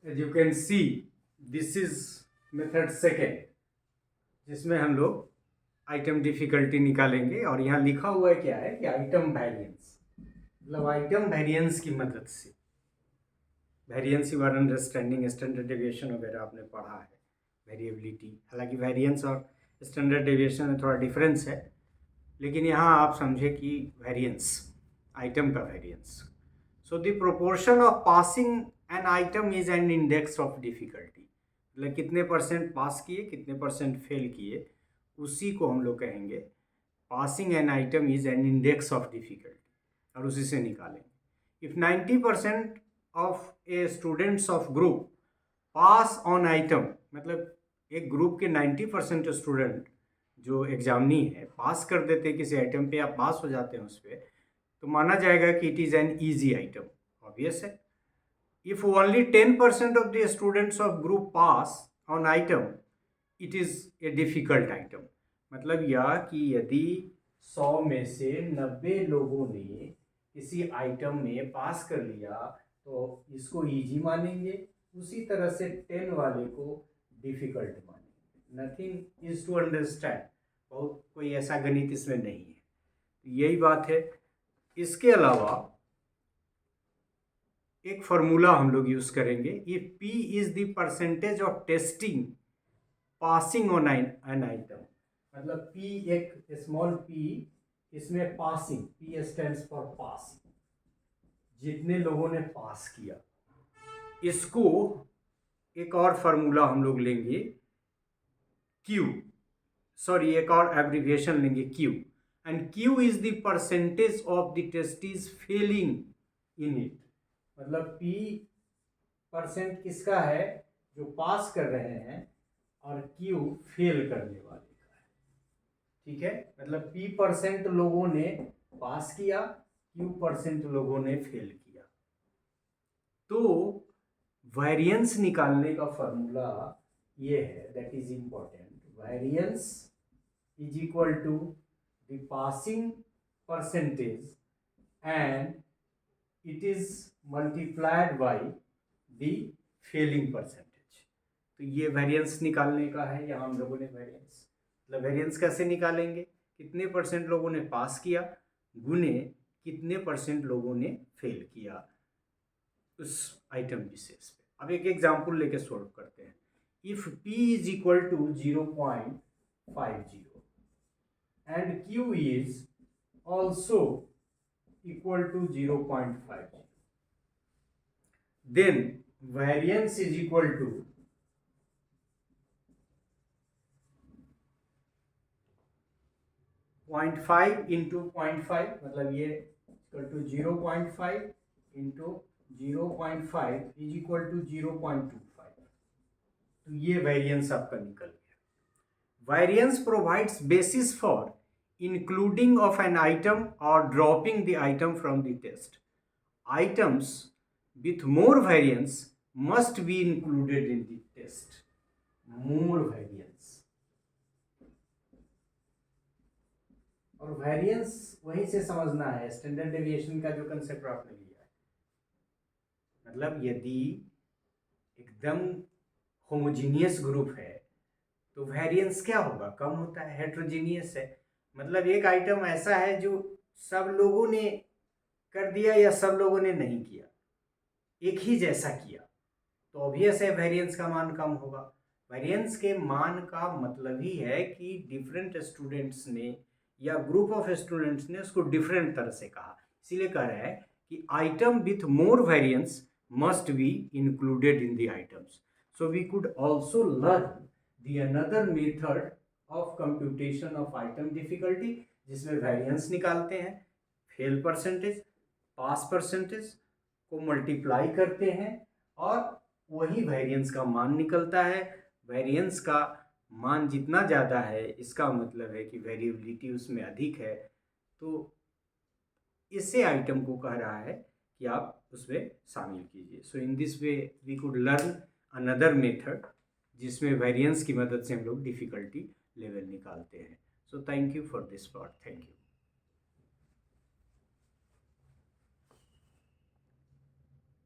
As you can see, this is method second, जिसमें हम लोग आइटम डिफिकल्टी निकालेंगे। और यहाँ लिखा हुआ है क्या है कि आइटम वेरिएंस, मतलब आइटम वेरिएंस की मदद से, variance you are understanding, standard deviation वगैरह आपने पढ़ा है, वेरिएबिलिटी। हालांकि वेरिएंस और स्टैंडर्ड डेविएशन में थोड़ा डिफरेंस है, लेकिन यहाँ आप समझे कि वेरिएंस, आइटम का variance. So the proportion of passing an item is an index of difficulty, मतलब कितने परसेंट पास किए, कितने परसेंट फेल किए, उसी को हम लोग कहेंगे passing an item is an index of difficulty, और उसी से निकालेंगे। If 90% of A students of group pass on item, मतलब एक ग्रुप के 90% स्टूडेंट जो एग्जामिनी है पास कर देते हैं किसी आइटम पे, आप पास हो जाते हैं उस पर, तो माना जाएगा कि it is an easy item. Obvious है। If only 10% of the students of group pass on item, it is a difficult item. मतलब यह कि यदि 100 में से 90 लोगों ने किसी आइटम में पास कर लिया तो इसको ईजी मानेंगे, उसी तरह से 10 वाले को डिफिकल्ट मानेंगे। नथिंग इज टू अंडरस्टैंड, बहुत कोई ऐसा गणित इसमें नहीं है, यही बात है। इसके अलावा एक फॉर्मूला हम लोग यूज करेंगे, if P is the percentage of testing passing on an item, मतलब P एक स्मॉल p, इसमें पासिंग, P स्टैंड्स फॉर पास, जितने लोगों ने पास किया, इसको एक और फार्मूला हम लोग लेंगे Q, सॉरी एक और एब्रिविएशन लेंगे Q, and Q is the percentage of the testees failing in it, मतलब P परसेंट किसका है, जो पास कर रहे हैं, और Q फेल करने वाले का है। ठीक है, मतलब P परसेंट लोगों ने पास किया, Q परसेंट लोगों ने फेल किया। तो वेरिएंस निकालने का फॉर्मूला ये है, that is important. Variance is equal to the passing percentage and it is multiplied by the failing percentage. तो ये वेरिएंस निकालने का है। यहाँ हम लोगों ने वेरिएंस, मतलब वेरिएंस कैसे निकालेंगे, कितने परसेंट लोगों ने पास किया गुने कितने परसेंट लोगों ने फेल किया उस आइटम विशेष पे। अब एक एग्जाम्पल लेके सॉल्व करते हैं। If P is equal to 0.50 and Q is also equal to 0.50, then variance is equal to 0.5 into 0.5, मतलब ये equal to 0.5 into 0.5 is equal to 0.25। तो ये वेरिएंस आपका निकल गया। Variance provides basis for including of an item और dropping the item from the test. Items with more variance must be included in the test. More variance, और variance वहीं से समझना है, स्टैंडर्ड डेविएशन का जो कंसेप्ट आपने लिया है। मतलब यदि एकदम होमोजीनियस ग्रुप है तो वेरिएंस क्या होगा, कम होता है। हेट्रोजीनियस है, मतलब एक आइटम ऐसा है जो सब लोगों ने कर दिया या सब लोगों ने नहीं किया, एक ही जैसा किया, तो ऑब्वियस है वेरिएंस का मान कम होगा। वेरिएंस के मान का मतलब ही है कि डिफरेंट स्टूडेंट्स ने या ग्रुप ऑफ स्टूडेंट्स ने उसको डिफरेंट तरह से कहा, इसीलिए कह रहा है कि item with more variance must be included in the items. So we could also learn the another method of computation of item difficulty, जिसमें वेरिएंस निकालते हैं, फेल परसेंटेज, पास परसेंटेज को मल्टीप्लाई करते हैं और वही वेरिएंस का मान निकलता है। वेरिएंस का मान जितना ज़्यादा है इसका मतलब है कि वेरिएबिलिटी उसमें अधिक है, तो इससे आइटम को कह रहा है कि आप उसमें शामिल कीजिए। So in this way we could learn another method जिसमें वेरिएंस की मदद से हम लोग डिफ़िकल्टी लेवल निकालते हैं। So thank you for this part, thank you.